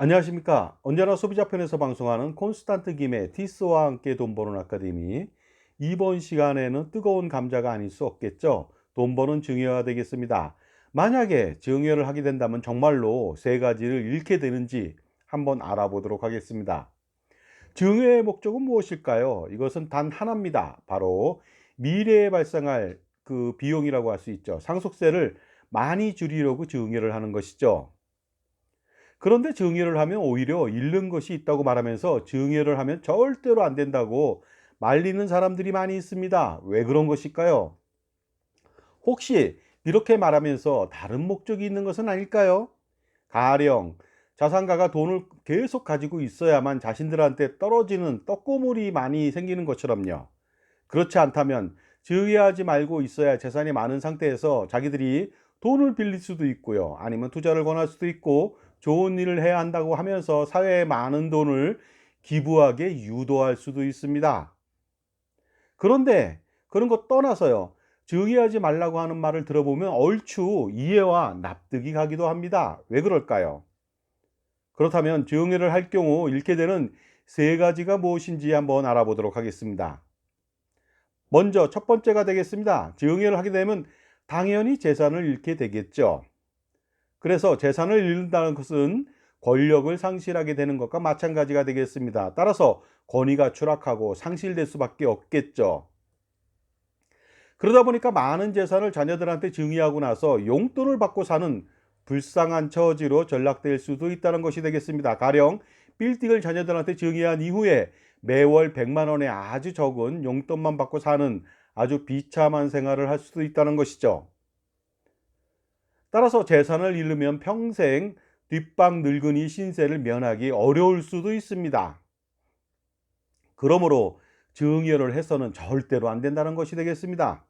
안녕하십니까. 언제나 소비자편에서 방송하는 콘스탄트 김의 티스와 함께 돈 버는 아카데미. 이번 시간에는 뜨거운 감자가 아닐 수 없겠죠. 돈 버는 증여가 되겠습니다. 만약에 증여를 하게 된다면 정말로 세 가지를 잃게 되는지 한번 알아보도록 하겠습니다. 증여의 목적은 무엇일까요? 이것은 단 하나입니다. 바로 미래에 발생할 그 비용이라고 할 수 있죠. 상속세를 많이 줄이려고 증여를 하는 것이죠. 그런데 증여를 하면 오히려 잃는 것이 있다고 말하면서 증여를 하면 절대로 안 된다고 말리는 사람들이 많이 있습니다. 왜 그런 것일까요? 혹시 이렇게 말하면서 다른 목적이 있는 것은 아닐까요? 가령 자산가가 돈을 계속 가지고 있어야만 자신들한테 떨어지는 떡고물이 많이 생기는 것처럼요. 그렇지 않다면 증여하지 말고 있어야 재산이 많은 상태에서 자기들이 돈을 빌릴 수도 있고요. 아니면 투자를 권할 수도 있고 좋은 일을 해야 한다고 하면서 사회에 많은 돈을 기부하게 유도할 수도 있습니다. 그런데 그런 거 떠나서요. 증여하지 말라고 하는 말을 들어보면 얼추 이해와 납득이 가기도 합니다. 왜 그럴까요? 그렇다면 증여를 할 경우 잃게 되는 세 가지가 무엇인지 한번 알아보도록 하겠습니다. 먼저 첫 번째가 되겠습니다. 증여를 하게 되면 당연히 재산을 잃게 되겠죠. 그래서 재산을 잃는다는 것은 권력을 상실하게 되는 것과 마찬가지가 되겠습니다. 따라서 권위가 추락하고 상실될 수밖에 없겠죠. 그러다 보니까 많은 재산을 자녀들한테 증여하고 나서 용돈을 받고 사는 불쌍한 처지로 전락될 수도 있다는 것이 되겠습니다. 가령 빌딩을 자녀들한테 증여한 이후에 매월 100만 원의 아주 적은 용돈만 받고 사는 아주 비참한 생활을 할 수도 있다는 것이죠. 따라서 재산을 잃으면 평생 뒷방 늙은이 신세를 면하기 어려울 수도 있습니다. 그러므로 증여를 해서는 절대로 안 된다는 것이 되겠습니다.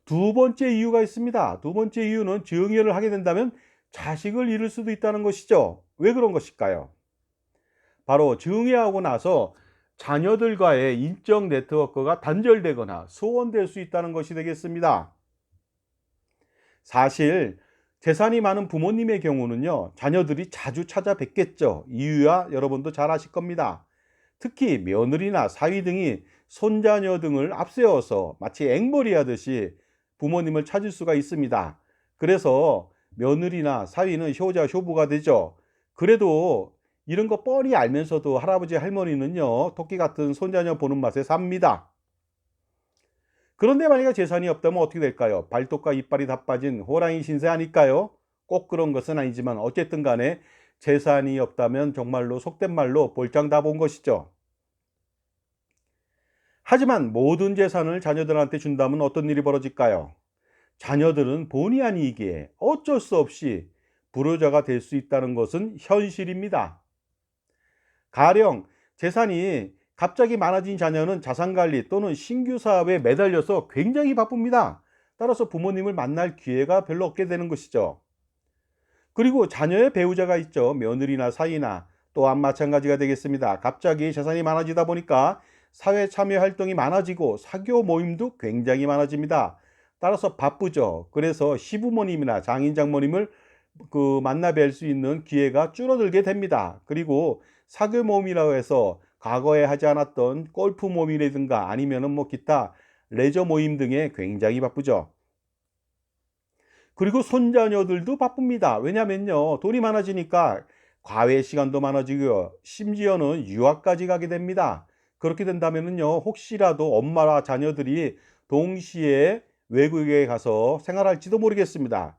두 번째 이유가 있습니다. 두 번째 이유는 증여를 하게 된다면 자식을 잃을 수도 있다는 것이죠. 왜 그런 것일까요? 바로 증여하고 나서 자녀들과의 인적 네트워크가 단절되거나 소원될 수 있다는 것이 되겠습니다. 사실 재산이 많은 부모님의 경우는요, 자녀들이 자주 찾아뵙겠죠. 이유야 여러분도 잘 아실 겁니다. 특히 며느리나 사위 등이 손자녀 등을 앞세워서 마치 앵벌이 하듯이 부모님을 찾을 수가 있습니다. 그래서 며느리나 사위는 효자 효부가 되죠. 그래도 이런 거 뻔히 알면서도 할아버지 할머니는요, 토끼 같은 손자녀 보는 맛에 삽니다. 그런데 만약에 재산이 없다면 어떻게 될까요? 발톱과 이빨이 다 빠진 호랑이 신세 아닐까요? 꼭 그런 것은 아니지만 어쨌든 간에 재산이 없다면 정말로 속된 말로 볼장 다 본 것이죠. 하지만 모든 재산을 자녀들한테 준다면 어떤 일이 벌어질까요? 자녀들은 본의 아니기에 어쩔 수 없이 불효자가 될 수 있다는 것은 현실입니다. 가령 재산이 갑자기 많아진 자녀는 자산관리 또는 신규 사업에 매달려서 굉장히 바쁩니다. 따라서 부모님을 만날 기회가 별로 없게 되는 것이죠. 그리고 자녀의 배우자가 있죠. 며느리나 사이나 또한 마찬가지가 되겠습니다. 갑자기 재산이 많아지다 보니까 사회 참여 활동이 많아지고 사교 모임도 굉장히 많아집니다. 따라서 바쁘죠. 그래서 시부모님이나 장인 장모님을 만나 뵐 수 있는 기회가 줄어들게 됩니다. 그리고 사교 모임이라고 해서 과거에 하지 않았던 골프 모임이라든가 아니면은 기타 레저 모임 등에 굉장히 바쁘죠. 그리고 손자녀들도 바쁩니다. 왜냐면요, 돈이 많아지니까 과외 시간도 많아지고요. 심지어는 유학까지 가게 됩니다. 그렇게 된다면은요, 혹시라도 엄마와 자녀들이 동시에 외국에 가서 생활할지도 모르겠습니다.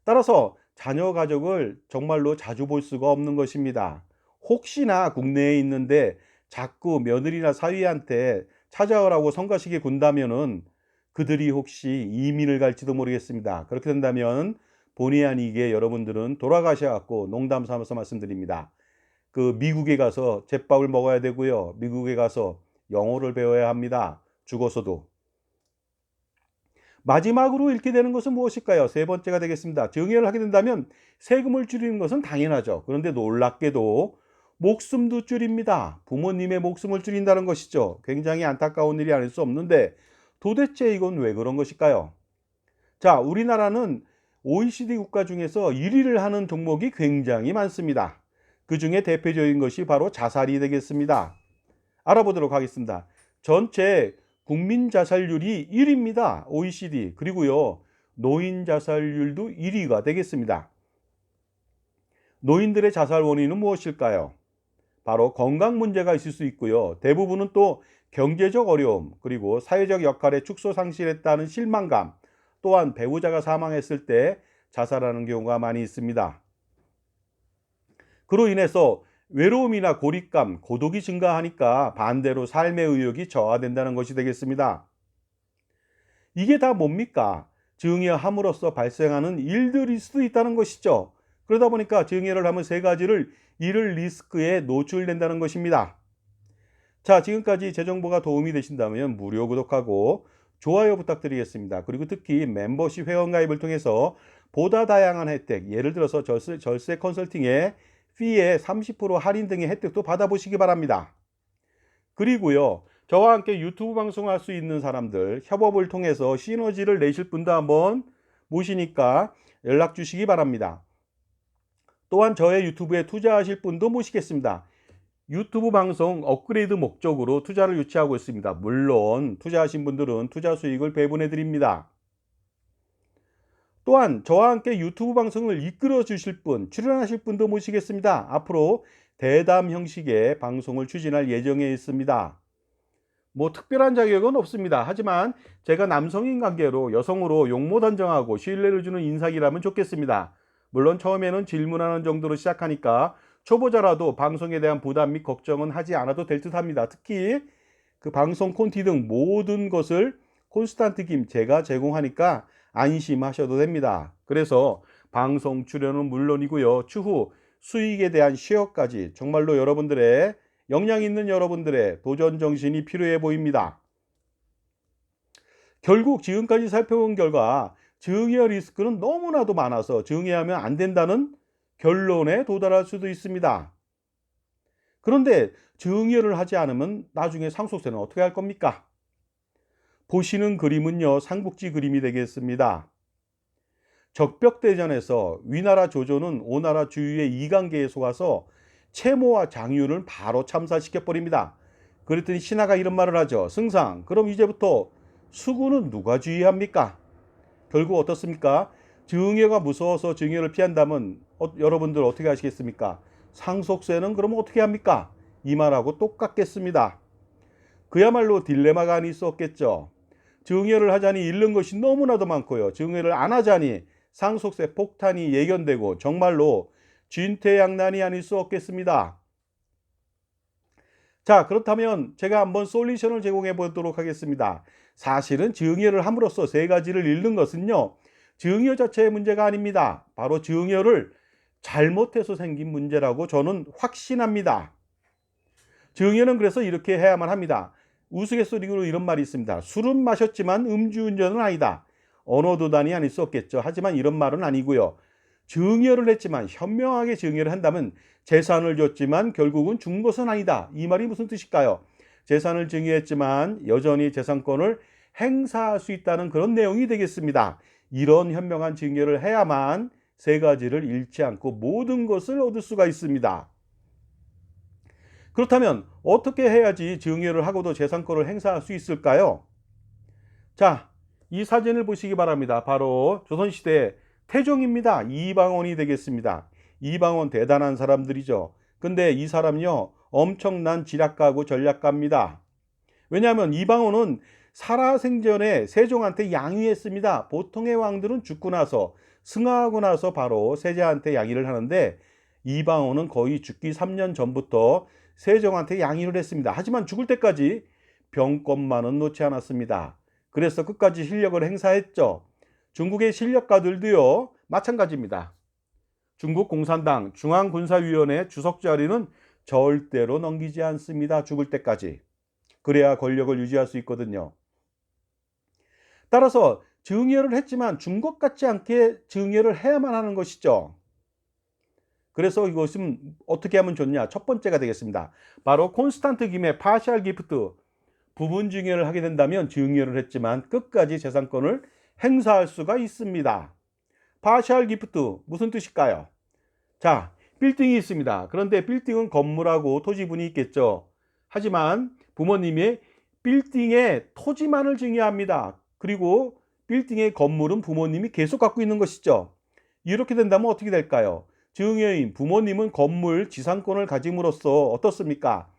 따라서 자녀 가족을 정말로 자주 볼 수가 없는 것입니다. 혹시나 국내에 있는데 자꾸 며느리나 사위한테 찾아오라고 성가시게 군다면은 그들이 혹시 이민을 갈지도 모르겠습니다. 그렇게 된다면 본의 아니게 여러분들은 돌아가셔 갖고 농담 삼아서 말씀드립니다. 미국에 가서 잿밥을 먹어야 되고요. 미국에 가서 영어를 배워야 합니다. 죽어서도. 마지막으로 잃게 되는 것은 무엇일까요? 세 번째가 되겠습니다. 증여를 하게 된다면 세금을 줄이는 것은 당연하죠. 그런데 놀랍게도 목숨도 줄입니다. 부모님의 목숨을 줄인다는 것이죠. 굉장히 안타까운 일이 아닐 수 없는데 도대체 이건 왜 그런 것일까요? 자, 우리나라는 OECD 국가 중에서 1위를 하는 종목이 굉장히 많습니다. 그 중에 대표적인 것이 바로 자살이 되겠습니다. 알아보도록 하겠습니다. 전체 국민 자살률이 1위입니다. OECD. 그리고요, 노인 자살률도 1위가 되겠습니다. 노인들의 자살 원인은 무엇일까요? 바로 건강 문제가 있을 수 있고요. 대부분은 또 경제적 어려움, 그리고 사회적 역할의 축소 상실했다는 실망감, 또한 배우자가 사망했을 때 자살하는 경우가 많이 있습니다. 그로 인해서 외로움이나 고립감, 고독이 증가하니까 반대로 삶의 의욕이 저하된다는 것이 되겠습니다. 이게 다 뭡니까? 증여함으로써 발생하는 일들일 수도 있다는 것이죠. 그러다 보니까 증여를 하면 세 가지를 잃을 리스크에 노출된다는 것입니다. 자, 지금까지 제 정보가 도움이 되신다면 무료 구독하고 좋아요 부탁드리겠습니다. 그리고 특히 멤버십 회원가입을 통해서 보다 다양한 혜택, 예를 들어서 절세 컨설팅의 피에 30% 할인 등의 혜택도 받아보시기 바랍니다. 그리고요, 저와 함께 유튜브 방송할 수 있는 사람들, 협업을 통해서 시너지를 내실 분도 한번 모시니까 연락 주시기 바랍니다. 또한 저의 유튜브에 투자하실 분도 모시겠습니다. 유튜브 방송 업그레이드 목적으로 투자를 유치하고 있습니다. 물론 투자하신 분들은 투자 수익을 배분해 드립니다. 또한 저와 함께 유튜브 방송을 이끌어 주실 분, 출연하실 분도 모시겠습니다. 앞으로 대담 형식의 방송을 추진할 예정에 있습니다. 뭐 특별한 자격은 없습니다. 하지만 제가 남성인 관계로 여성으로 용모 단정하고 신뢰를 주는 인사기라면 좋겠습니다. 물론 처음에는 질문하는 정도로 시작하니까 초보자라도 방송에 대한 부담 및 걱정은 하지 않아도 될 듯 합니다. 특히 그 방송 콘티 등 모든 것을 콘스탄트 김 제가 제공하니까 안심하셔도 됩니다. 그래서 방송 출연은 물론이고요, 추후 수익에 대한 쉐어까지 정말로 여러분들의 역량 있는 여러분들의 도전 정신이 필요해 보입니다. 결국 지금까지 살펴본 결과 증여 리스크는 너무나도 많아서 증여하면 안 된다는 결론에 도달할 수도 있습니다. 그런데 증여를 하지 않으면 나중에 상속세는 어떻게 할 겁니까? 보시는 그림은요, 삼국지 그림이 되겠습니다. 적벽대전에서 위나라 조조는 오나라 주유의 이관계에 속아서 채모와 장유를 바로 참사시켜 버립니다. 그랬더니 신하가 이런 말을 하죠. 승상, 그럼 이제부터 수군은 누가 주의합니까? 결국 어떻습니까? 증여가 무서워서 증여를 피한다면 여러분들 어떻게 하시겠습니까? 상속세는 그럼 어떻게 합니까? 이 말하고 똑같겠습니다. 그야말로 딜레마가 아닐 수 없겠죠. 증여를 하자니 잃는 것이 너무나도 많고요, 증여를 안 하자니 상속세 폭탄이 예견되고 정말로 진퇴양난이 아닐 수 없겠습니다. 자, 그렇다면 제가 한번 솔루션을 제공해 보도록 하겠습니다. 사실은 증여를 함으로써 세 가지를 잃는 것은요, 증여 자체의 문제가 아닙니다. 바로 증여를 잘못해서 생긴 문제라고 저는 확신합니다. 증여는 그래서 이렇게 해야만 합니다. 우스갯소리로 이런 말이 있습니다. 술은 마셨지만 음주운전은 아니다. 언어도단이 아닐 수 없겠죠. 하지만 이런 말은 아니고요. 증여를 했지만, 현명하게 증여를 한다면 재산을 줬지만 결국은 준 것은 아니다. 이 말이 무슨 뜻일까요? 재산을 증여했지만 여전히 재산권을 행사할 수 있다는 그런 내용이 되겠습니다. 이런 현명한 증여를 해야만 세 가지를 잃지 않고 모든 것을 얻을 수가 있습니다. 그렇다면 어떻게 해야지 증여를 하고도 재산권을 행사할 수 있을까요? 자, 이 사진을 보시기 바랍니다. 바로 조선시대 태종입니다. 이방원이 되겠습니다. 이방원 대단한 사람들이죠. 근데 이 사람요, 엄청난 지략가고 전략가입니다. 왜냐하면 이방원은 살아생전에 세종한테 양위했습니다. 보통의 왕들은 죽고 나서, 승하하고 나서 바로 세자한테 양위를 하는데 이방원은 거의 죽기 3년 전부터 세종한테 양위를 했습니다. 하지만 죽을 때까지 병권만은 놓지 않았습니다. 그래서 끝까지 실력을 행사했죠. 중국의 실력가들도요, 마찬가지입니다. 중국 공산당 중앙군사위원회 주석 자리는 절대로 넘기지 않습니다. 죽을 때까지. 그래야 권력을 유지할 수 있거든요. 따라서 증여를 했지만 준 것 같지 않게 증여를 해야만 하는 것이죠. 그래서 이것은 어떻게 하면 좋냐? 첫 번째가 되겠습니다. 바로 콘스탄트 김의 파셜 기프트, 부분 증여를 하게 된다면 증여를 했지만 끝까지 재산권을 행사할 수가 있습니다. partial gift 무슨 뜻일까요? 자, 빌딩이 있습니다. 그런데 빌딩은 건물하고 토지분이 있겠죠. 하지만 부모님이 빌딩의 토지만을 증여합니다. 그리고 빌딩의 건물은 부모님이 계속 갖고 있는 것이죠. 이렇게 된다면 어떻게 될까요? 증여인 부모님은 건물 지상권을 가짐으로써 어떻습니까?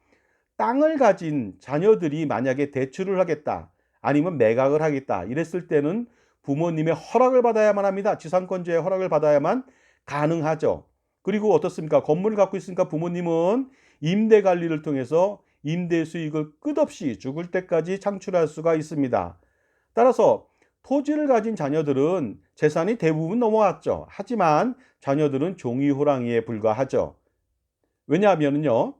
땅을 가진 자녀들이 만약에 대출을 하겠다, 아니면 매각을 하겠다 이랬을 때는 부모님의 허락을 받아야만 합니다. 지상권자의 허락을 받아야만 가능하죠. 그리고 어떻습니까? 건물을 갖고 있으니까 부모님은 임대 관리를 통해서 임대 수익을 끝없이 죽을 때까지 창출할 수가 있습니다. 따라서 토지를 가진 자녀들은 재산이 대부분 넘어왔죠. 하지만 자녀들은 종이 호랑이에 불과하죠. 왜냐하면요,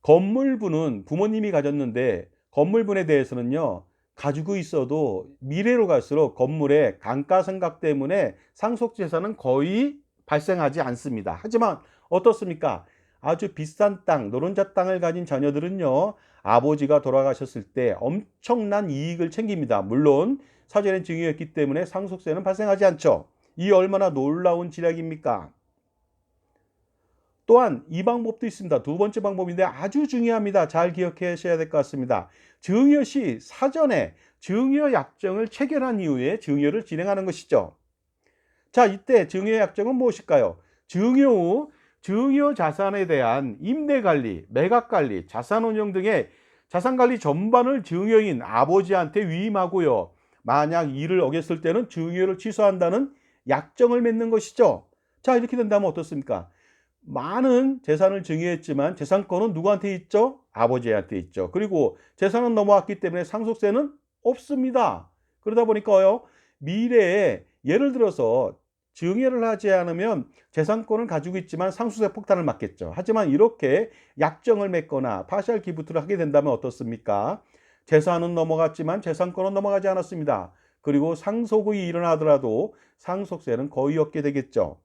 건물분은 부모님이 가졌는데 건물분에 대해서는요, 가지고 있어도 미래로 갈수록 건물의 감가상각 때문에 상속재산은 거의 발생하지 않습니다. 하지만 어떻습니까? 아주 비싼 땅, 노른자 땅을 가진 자녀들은요, 아버지가 돌아가셨을 때 엄청난 이익을 챙깁니다. 물론 사전에 증여했기 때문에 상속세는 발생하지 않죠. 이 얼마나 놀라운 지략입니까? 또한 이 방법도 있습니다. 두 번째 방법인데 아주 중요합니다. 잘 기억하셔야 될 것 같습니다. 증여 시 사전에 증여 약정을 체결한 이후에 증여를 진행하는 것이죠. 자, 이때 증여 약정은 무엇일까요? 증여 후 증여 자산에 대한 임대 관리, 매각 관리, 자산 운용 등의 자산 관리 전반을 증여인 아버지한테 위임하고요. 만약 이를 어겼을 때는 증여를 취소한다는 약정을 맺는 것이죠. 자, 이렇게 된다면 어떻습니까? 많은 재산을 증여했지만 재산권은 누구한테 있죠? 아버지한테 있죠. 그리고 재산은 넘어왔기 때문에 상속세는 없습니다. 그러다 보니까요, 미래에 예를 들어서 증여를 하지 않으면 재산권을 가지고 있지만 상속세 폭탄을 맞겠죠. 하지만 이렇게 약정을 맺거나 파셜 기부트를 하게 된다면 어떻습니까? 재산은 넘어갔지만 재산권은 넘어가지 않았습니다. 그리고 상속이 일어나더라도 상속세는 거의 없게 되겠죠.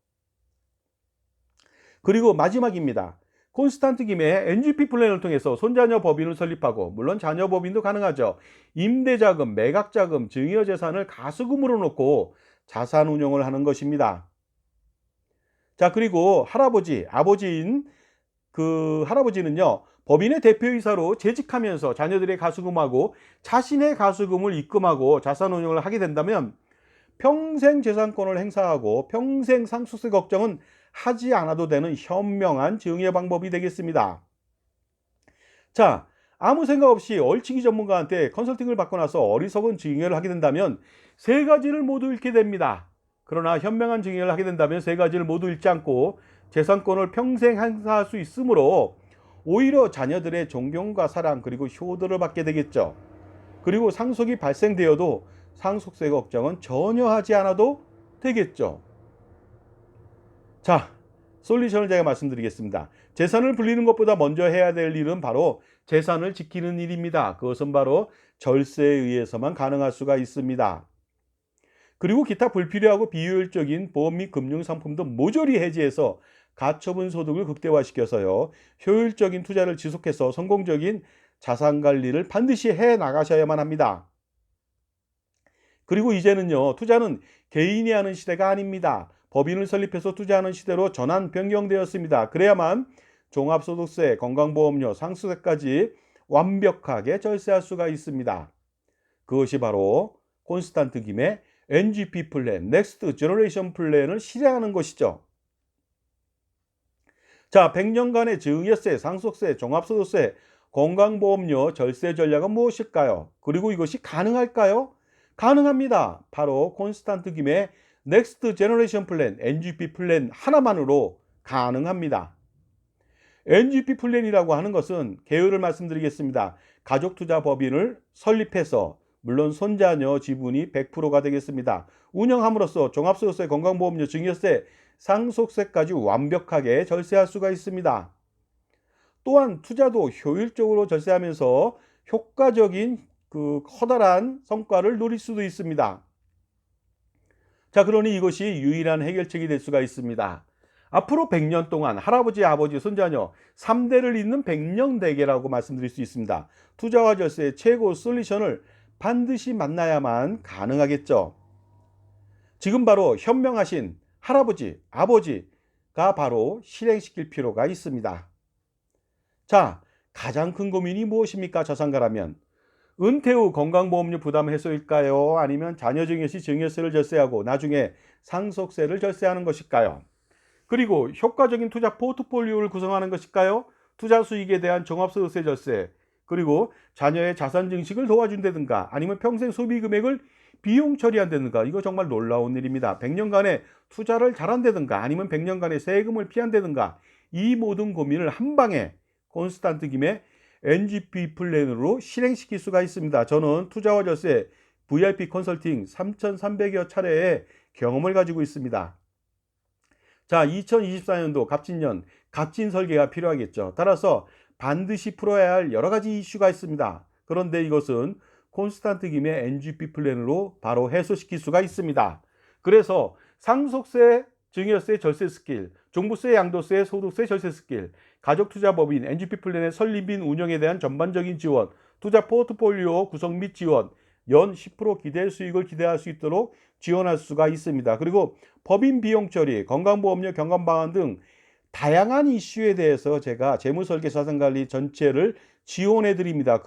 그리고 마지막입니다. 콘스탄트 김의 NGP 플랜을 통해서 손자녀 법인을 설립하고, 물론 자녀 법인도 가능하죠. 임대자금, 매각자금, 증여재산을 가수금으로 놓고 자산 운용을 하는 것입니다. 자, 그리고 아버지인 할아버지는요, 법인의 대표이사로 재직하면서 자녀들의 가수금하고 자신의 가수금을 입금하고 자산 운용을 하게 된다면 평생 재산권을 행사하고 평생 상속세 걱정은 하지 않아도 되는 현명한 증여 방법이 되겠습니다. 자, 아무 생각 없이 얼치기 전문가한테 컨설팅을 받고 나서 어리석은 증여를 하게 된다면 세 가지를 모두 잃게 됩니다. 그러나 현명한 증여를 하게 된다면 세 가지를 모두 잃지 않고 재산권을 평생 행사할 수 있으므로 오히려 자녀들의 존경과 사랑 그리고 효도를 받게 되겠죠. 그리고 상속이 발생되어도 상속세 걱정은 전혀 하지 않아도 되겠죠. 자, 솔루션을 제가 말씀드리겠습니다. 재산을 불리는 것보다 먼저 해야 될 일은 바로 재산을 지키는 일입니다. 그것은 바로 절세에 의해서만 가능할 수가 있습니다. 그리고 기타 불필요하고 비효율적인 보험 및 금융상품도 모조리 해지해서 가처분 소득을 극대화시켜서요, 효율적인 투자를 지속해서 성공적인 자산 관리를 반드시 해 나가셔야만 합니다. 그리고 이제는요, 투자는 개인이 하는 시대가 아닙니다. 법인을 설립해서 투자하는 시대로 전환 변경되었습니다. 그래야만 종합소득세, 건강보험료, 상속세까지 완벽하게 절세할 수가 있습니다. 그것이 바로 콘스탄트 김의 NGP 플랜, 넥스트 제너레이션 플랜을 실행하는 것이죠. 자, 100년간의 증여세, 상속세, 종합소득세, 건강보험료 절세 전략은 무엇일까요? 그리고 이것이 가능할까요? 가능합니다. 바로 콘스탄트 김의 넥스트 제너레이션 플랜, NGP 플랜 하나만으로 가능합니다. NGP 플랜이라고 하는 것은 개요를 말씀드리겠습니다. 가족투자법인을 설립해서 물론 손자녀 지분이 100%가 되겠습니다. 운영함으로써 종합소득세, 건강보험료, 증여세, 상속세까지 완벽하게 절세할 수가 있습니다. 또한 투자도 효율적으로 절세하면서 효과적인 커다란 성과를 누릴 수도 있습니다. 자, 그러니 이것이 유일한 해결책이 될 수가 있습니다. 앞으로 100년 동안 할아버지, 아버지, 손자녀 3대를 잇는 100년 대계라고 말씀드릴 수 있습니다. 투자와 절세의 최고 솔루션을 반드시 만나야만 가능하겠죠. 지금 바로 현명하신 할아버지, 아버지가 바로 실행시킬 필요가 있습니다. 자, 가장 큰 고민이 무엇입니까? 저상가라면 은퇴 후 건강보험료 부담 해소일까요? 아니면 자녀 증여 시 증여세를 절세하고 나중에 상속세를 절세하는 것일까요? 그리고 효과적인 투자 포트폴리오를 구성하는 것일까요? 투자 수익에 대한 종합소득세 절세, 그리고 자녀의 자산 증식을 도와준다든가 아니면 평생 소비 금액을 비용 처리한다든가, 이거 정말 놀라운 일입니다. 100년간의 투자를 잘한다든가 아니면 100년간의 세금을 피한다든가, 이 모든 고민을 한 방에 콘스탄트 김의 NGP 플랜으로 실행시킬 수가 있습니다. 저는 투자와 절세 VIP 컨설팅 3,300여 차례의 경험을 가지고 있습니다. 자, 2024년도 갑진년, 갑진 설계가 필요하겠죠. 따라서 반드시 풀어야 할 여러 가지 이슈가 있습니다. 그런데 이것은 콘스탄트 김의 NGP 플랜으로 바로 해소시킬 수가 있습니다. 그래서 상속세, 증여세 절세 스킬, 종부세, 양도세, 소득세 절세 스킬, 가족투자법인 NGP 플랜의 설립 및 운영에 대한 전반적인 지원, 투자 포트폴리오 구성 및 지원, 연 10% 기대 수익을 기대할 수 있도록 지원할 수가 있습니다. 그리고 법인 비용 처리, 건강보험료 경감 방안 등 다양한 이슈에 대해서 제가 재무설계 자산관리 전체를 지원해 드립니다.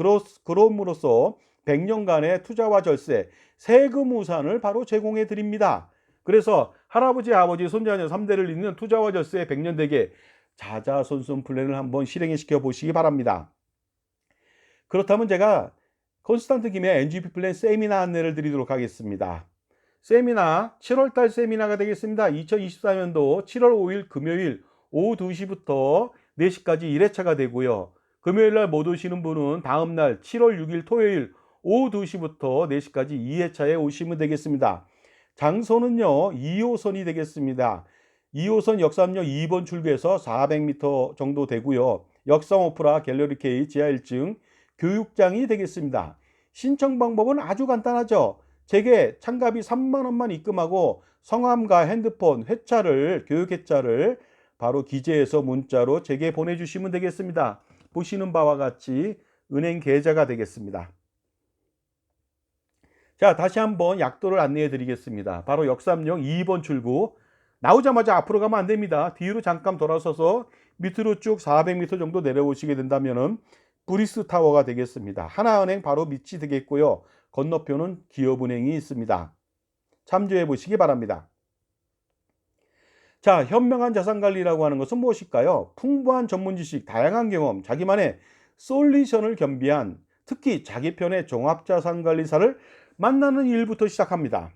그럼으로써 100년간의 투자와 절세, 세금 우산을 바로 제공해 드립니다. 그래서 할아버지, 아버지, 손자녀 3대를 잇는 투자와 절세 100년 대계 자자손손 플랜을 한번 실행해 시켜 보시기 바랍니다. 그렇다면 제가 콘스탄트 김의 NGP 플랜 세미나 안내를 드리도록 하겠습니다. 세미나 7월달 세미나가 되겠습니다. 2024년도 7월 5일 금요일 오후 2시부터 4시까지 1회차가 되고요. 금요일날 못 오시는 분은 다음날 7월 6일 토요일 오후 2시부터 4시까지 2회차에 오시면 되겠습니다. 장소는요 2호선이 되겠습니다. 2호선 역삼역 2번 출구에서 400m 정도 되고요. 역삼 오프라 갤러리 K 지하 1층 교육장이 되겠습니다. 신청 방법은 아주 간단하죠. 제게 참가비 3만 원만 입금하고 성함과 핸드폰, 회차를, 교육 회차를 바로 기재해서 문자로 제게 보내주시면 되겠습니다. 보시는 바와 같이 은행 계좌가 되겠습니다. 자, 다시 한번 약도를 안내해 드리겠습니다. 바로 역삼역 2번 출구, 나오자마자 앞으로 가면 안 됩니다. 뒤로 잠깐 돌아서서 밑으로 쭉 400m 정도 내려오시게 된다면은 브리스 타워가 되겠습니다. 하나은행 바로 밑이 되겠고요. 건너편은 기업은행이 있습니다. 참조해 보시기 바랍니다. 자, 현명한 자산관리라고 하는 것은 무엇일까요? 풍부한 전문 지식, 다양한 경험, 자기만의 솔루션을 겸비한 특히 자기 편의 종합자산관리사를 만나는 일부터 시작합니다.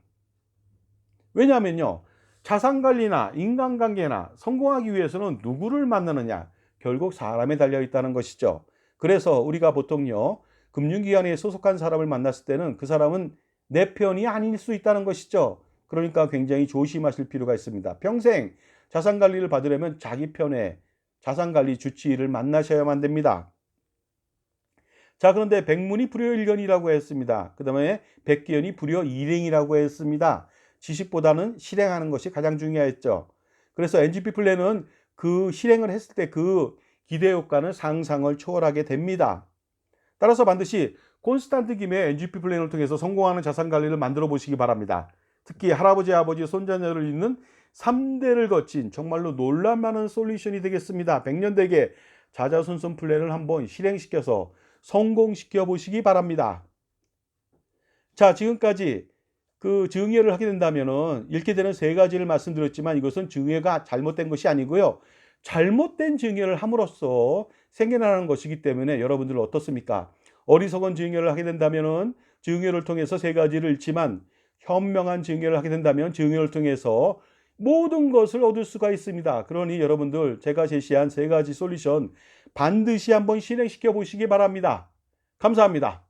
왜냐하면요, 자산관리나 인간관계나 성공하기 위해서는 누구를 만나느냐, 결국 사람에 달려있다는 것이죠. 그래서 우리가 보통요, 금융기관에 소속한 사람을 만났을 때는 그 사람은 내 편이 아닐 수 있다는 것이죠. 그러니까 굉장히 조심하실 필요가 있습니다. 평생 자산관리를 받으려면 자기 편의 자산관리 주치의를 만나셔야만 됩니다. 자, 그런데 백문이 불여일견이라고 했습니다. 그 다음에 백기현이 불여일행이라고 했습니다. 지식보다는 실행하는 것이 가장 중요했죠. 그래서 NGP 플랜은 그 실행을 했을 때 그 기대 효과는 상상을 초월하게 됩니다. 따라서 반드시 콘스탄트 김의 NGP 플랜을 통해서 성공하는 자산관리를 만들어 보시기 바랍니다. 특히 할아버지, 아버지, 손자녀를 잇는 3대를 거친 정말로 놀랄만한 솔루션이 되겠습니다. 100년 대계 자자손손 플랜을 한번 실행시켜서 성공시켜 보시기 바랍니다. 자, 지금까지 그 증여를 하게 된다면은 잃게 되는 3가지를 말씀드렸지만 이것은 증여가 잘못된 것이 아니고요. 잘못된 증여를 함으로써 생겨나는 것이기 때문에 여러분들은 어떻습니까? 어리석은 증여를 하게 된다면은 증여를 통해서 3가지를 잃지만 현명한 증여를 하게 된다면 증여를 통해서 모든 것을 얻을 수가 있습니다. 그러니 여러분들 제가 제시한 3가지 솔루션 반드시 한번 실행시켜 보시기 바랍니다. 감사합니다.